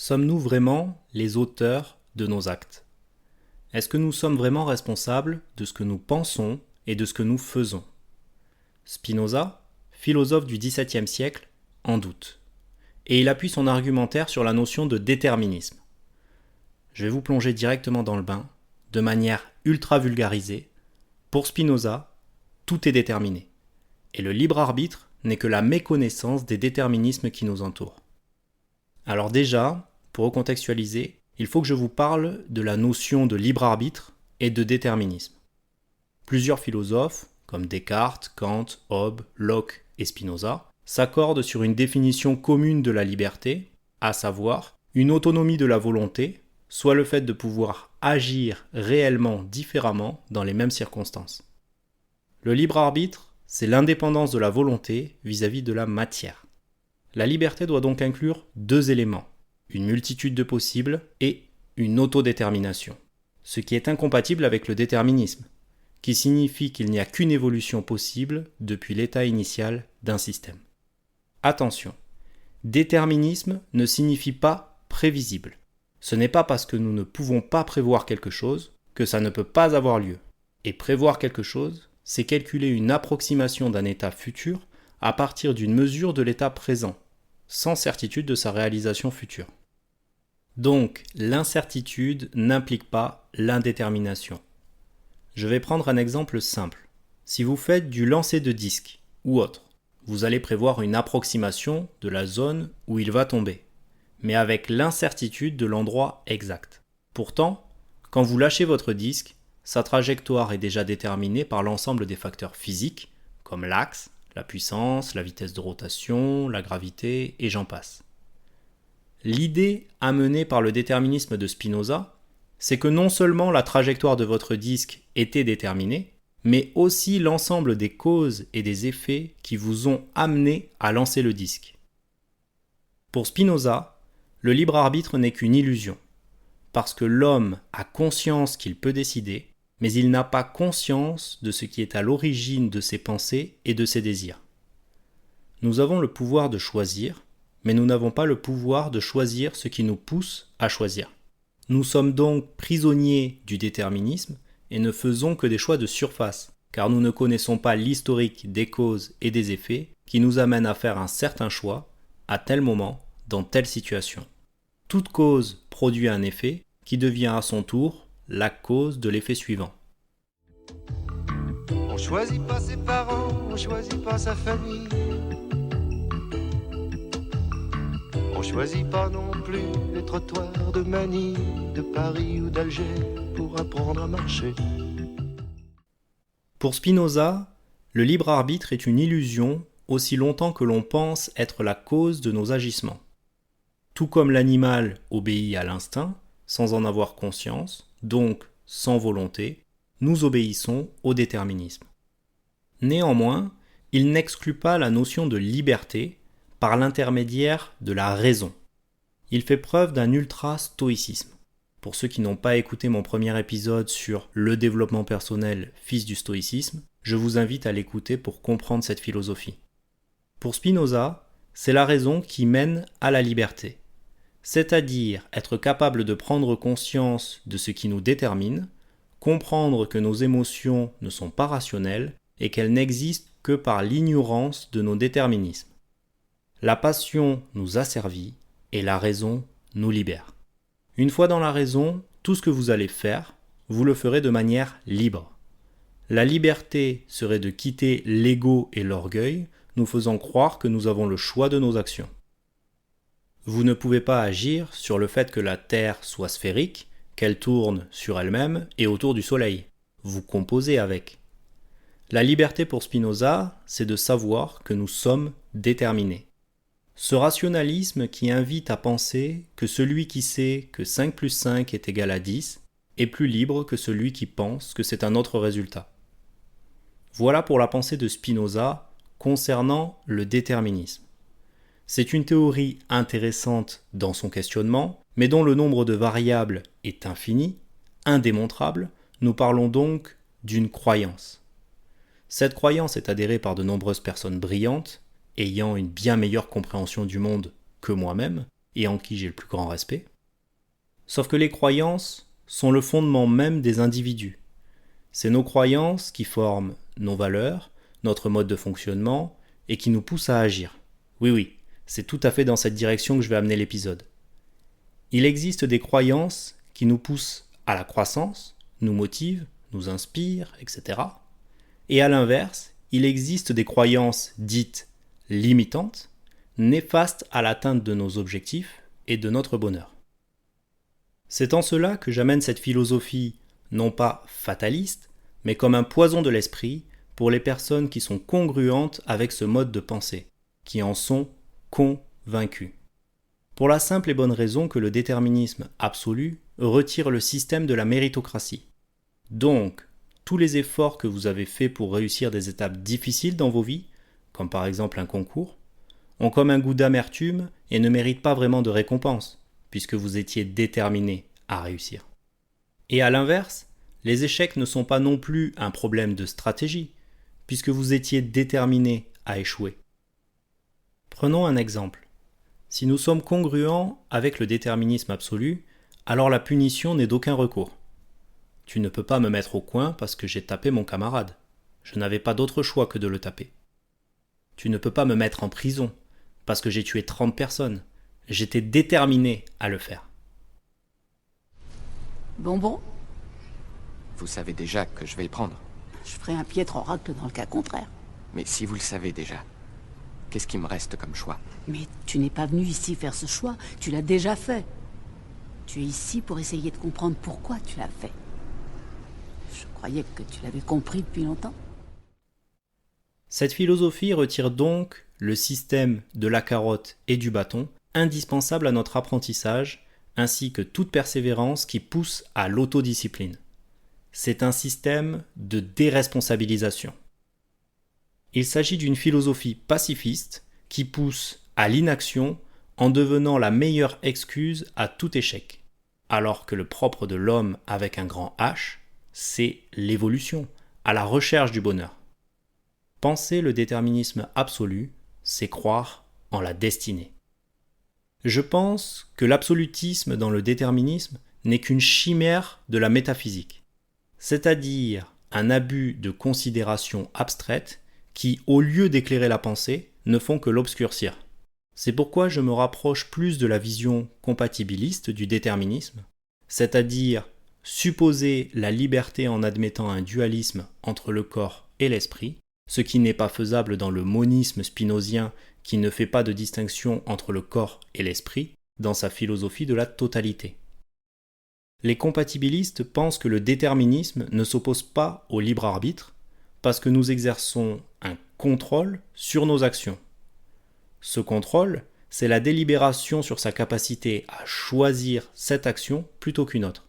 Sommes-nous vraiment les auteurs de nos actes? Est-ce que nous sommes vraiment responsables de ce que nous pensons et de ce que nous faisons? Spinoza, philosophe du XVIIe siècle, en doute. Et il appuie son argumentaire sur la notion de déterminisme. Je vais vous plonger directement dans le bain, de manière ultra vulgarisée. Pour Spinoza, tout est déterminé. Et le libre arbitre n'est que la méconnaissance des déterminismes qui nous entourent. Alors déjà, pour recontextualiser, il faut que je vous parle de la notion de libre arbitre et de déterminisme. Plusieurs philosophes, comme Descartes, Kant, Hobbes, Locke et Spinoza, s'accordent sur une définition commune de la liberté, à savoir une autonomie de la volonté, soit le fait de pouvoir agir réellement différemment dans les mêmes circonstances. Le libre arbitre, c'est l'indépendance de la volonté vis-à-vis de la matière. La liberté doit donc inclure deux éléments, une multitude de possibles et une autodétermination, ce qui est incompatible avec le déterminisme, qui signifie qu'il n'y a qu'une évolution possible depuis l'état initial d'un système. Attention, déterminisme ne signifie pas prévisible. Ce n'est pas parce que nous ne pouvons pas prévoir quelque chose que ça ne peut pas avoir lieu. Et prévoir quelque chose, c'est calculer une approximation d'un état futur à partir d'une mesure de l'état présent, sans certitude de sa réalisation future. Donc, l'incertitude n'implique pas l'indétermination. Je vais prendre un exemple simple. Si vous faites du lancer de disque ou autre, vous allez prévoir une approximation de la zone où il va tomber, mais avec l'incertitude de l'endroit exact. Pourtant, quand vous lâchez votre disque, sa trajectoire est déjà déterminée par l'ensemble des facteurs physiques, comme l'axe, la puissance, la vitesse de rotation, la gravité, et j'en passe. L'idée amenée par le déterminisme de Spinoza, c'est que non seulement la trajectoire de votre disque était déterminée, mais aussi l'ensemble des causes et des effets qui vous ont amené à lancer le disque. Pour Spinoza, le libre arbitre n'est qu'une illusion, parce que l'homme a conscience qu'il peut décider, mais il n'a pas conscience de ce qui est à l'origine de ses pensées et de ses désirs. Nous avons le pouvoir de choisir, mais nous n'avons pas le pouvoir de choisir ce qui nous pousse à choisir. Nous sommes donc prisonniers du déterminisme et ne faisons que des choix de surface, car nous ne connaissons pas l'historique des causes et des effets qui nous amènent à faire un certain choix, à tel moment, dans telle situation. Toute cause produit un effet qui devient à son tour la cause de l'effet suivant. On choisit pas ses parents, on choisit pas sa famille. On choisit pas non plus les trottoirs de Manille, de Paris ou d'Alger pour apprendre à marcher. Pour Spinoza, le libre arbitre est une illusion aussi longtemps que l'on pense être la cause de nos agissements. Tout comme l'animal obéit à l'instinct, sans en avoir conscience, donc sans volonté, nous obéissons au déterminisme. Néanmoins, il n'exclut pas la notion de liberté par l'intermédiaire de la raison. Il fait preuve d'un ultra-stoïcisme. Pour ceux qui n'ont pas écouté mon premier épisode sur le développement personnel, fils du stoïcisme, je vous invite à l'écouter pour comprendre cette philosophie. Pour Spinoza, c'est la raison qui mène à la liberté, c'est-à-dire être capable de prendre conscience de ce qui nous détermine, comprendre que nos émotions ne sont pas rationnelles et qu'elles n'existent que par l'ignorance de nos déterminismes. La passion nous asservit et la raison nous libère. Une fois dans la raison, tout ce que vous allez faire, vous le ferez de manière libre. La liberté serait de quitter l'ego et l'orgueil, nous faisant croire que nous avons le choix de nos actions. Vous ne pouvez pas agir sur le fait que la Terre soit sphérique, qu'elle tourne sur elle-même et autour du Soleil. Vous composez avec. La liberté pour Spinoza, c'est de savoir que nous sommes déterminés. Ce rationalisme qui invite à penser que celui qui sait que 5 plus 5 est égal à 10 est plus libre que celui qui pense que c'est un autre résultat. Voilà pour la pensée de Spinoza concernant le déterminisme. C'est une théorie intéressante dans son questionnement, mais dont le nombre de variables est infini, indémontrable. Nous parlons donc d'une croyance. Cette croyance est adhérée par de nombreuses personnes brillantes, ayant une bien meilleure compréhension du monde que moi-même, et en qui j'ai le plus grand respect. Sauf que les croyances sont le fondement même des individus. C'est nos croyances qui forment nos valeurs, notre mode de fonctionnement et qui nous poussent à agir. Oui, c'est tout à fait dans cette direction que je vais amener l'épisode. Il existe des croyances qui nous poussent à la croissance, nous motivent, nous inspirent, etc. Et à l'inverse, il existe des croyances dites limitantes, néfastes à l'atteinte de nos objectifs et de notre bonheur. C'est en cela que j'amène cette philosophie non pas fataliste, mais comme un poison de l'esprit pour les personnes qui sont congruentes avec ce mode de pensée, qui en sont convaincus. Pour la simple et bonne raison que le déterminisme absolu retire le système de la méritocratie. Donc, tous les efforts que vous avez faits pour réussir des étapes difficiles dans vos vies, comme par exemple un concours, ont comme un goût d'amertume et ne méritent pas vraiment de récompense, puisque vous étiez déterminé à réussir. Et à l'inverse, les échecs ne sont pas non plus un problème de stratégie, puisque vous étiez déterminé à échouer. Prenons un exemple. Si nous sommes congruents avec le déterminisme absolu, alors la punition n'est d'aucun recours. Tu ne peux pas me mettre au coin parce que j'ai tapé mon camarade. Je n'avais pas d'autre choix que de le taper. Tu ne peux pas me mettre en prison parce que j'ai tué 30 personnes. J'étais déterminé à le faire. Bonbon, Vous savez déjà que je vais le prendre. je ferai un piètre oracle dans le cas contraire. Mais si vous le savez déjà, qu'est-ce qui me reste comme choix? Mais tu n'es pas venu ici faire ce choix, tu l'as déjà fait. Tu es ici pour essayer de comprendre pourquoi tu l'as fait. Je croyais que tu l'avais compris depuis longtemps. Cette philosophie retire donc le système de la carotte et du bâton, indispensable à notre apprentissage, ainsi que toute persévérance qui pousse à l'autodiscipline. C'est un système de déresponsabilisation. Il s'agit d'une philosophie pacifiste qui pousse à l'inaction en devenant la meilleure excuse à tout échec, alors que le propre de l'homme avec un grand H, c'est l'évolution, à la recherche du bonheur. Penser le déterminisme absolu, c'est croire en la destinée. Je pense que l'absolutisme dans le déterminisme n'est qu'une chimère de la métaphysique, c'est-à-dire un abus de considération abstraite qui, au lieu d'éclairer la pensée, ne font que l'obscurcir. C'est pourquoi je me rapproche plus de la vision compatibiliste du déterminisme, c'est-à-dire supposer la liberté en admettant un dualisme entre le corps et l'esprit, ce qui n'est pas faisable dans le monisme spinozien qui ne fait pas de distinction entre le corps et l'esprit dans sa philosophie de la totalité. Les compatibilistes pensent que le déterminisme ne s'oppose pas au libre arbitre parce que nous exerçons un contrôle sur nos actions. Ce contrôle, c'est la délibération sur sa capacité à choisir cette action plutôt qu'une autre.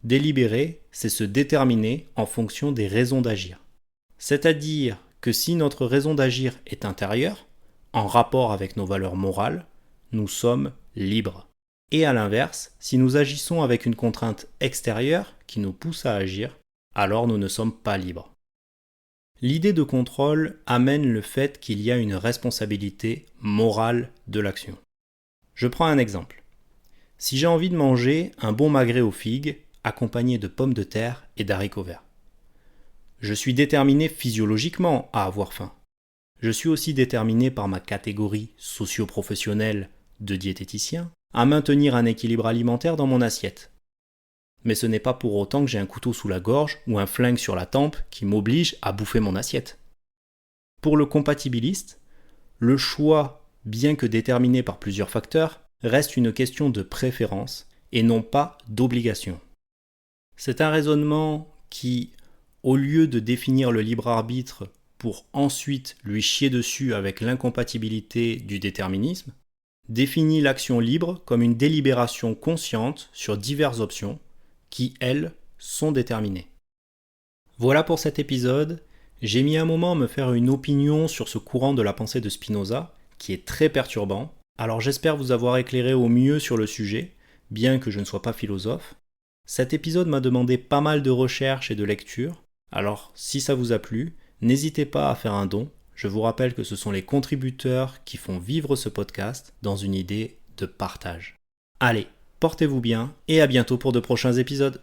Délibérer, c'est se déterminer en fonction des raisons d'agir. C'est-à-dire que si notre raison d'agir est intérieure, en rapport avec nos valeurs morales, nous sommes libres. Et à l'inverse, si nous agissons avec une contrainte extérieure qui nous pousse à agir, alors nous ne sommes pas libres. L'idée de contrôle amène le fait qu'il y a une responsabilité morale de l'action. Je prends un exemple. Si j'ai envie de manger un bon magret aux figues, accompagné de pommes de terre et d'haricots verts, je suis déterminé physiologiquement à avoir faim. Je suis aussi déterminé par ma catégorie socio-professionnelle de diététicien à maintenir un équilibre alimentaire dans mon assiette. Mais ce n'est pas pour autant que j'ai un couteau sous la gorge ou un flingue sur la tempe qui m'oblige à bouffer mon assiette. Pour le compatibiliste, le choix, bien que déterminé par plusieurs facteurs, reste une question de préférence et non pas d'obligation. C'est un raisonnement qui, au lieu de définir le libre arbitre pour ensuite lui chier dessus avec l'incompatibilité du déterminisme, définit l'action libre comme une délibération consciente sur diverses options qui, elles, sont déterminées. Voilà pour cet épisode. J'ai mis un moment à me faire une opinion sur ce courant de la pensée de Spinoza, qui est très perturbant. Alors j'espère vous avoir éclairé au mieux sur le sujet, bien que je ne sois pas philosophe. Cet épisode m'a demandé pas mal de recherches et de lectures. Alors si ça vous a plu, n'hésitez pas à faire un don. Je vous rappelle que ce sont les contributeurs qui font vivre ce podcast dans une idée de partage. Allez, portez-vous bien et à bientôt pour de prochains épisodes.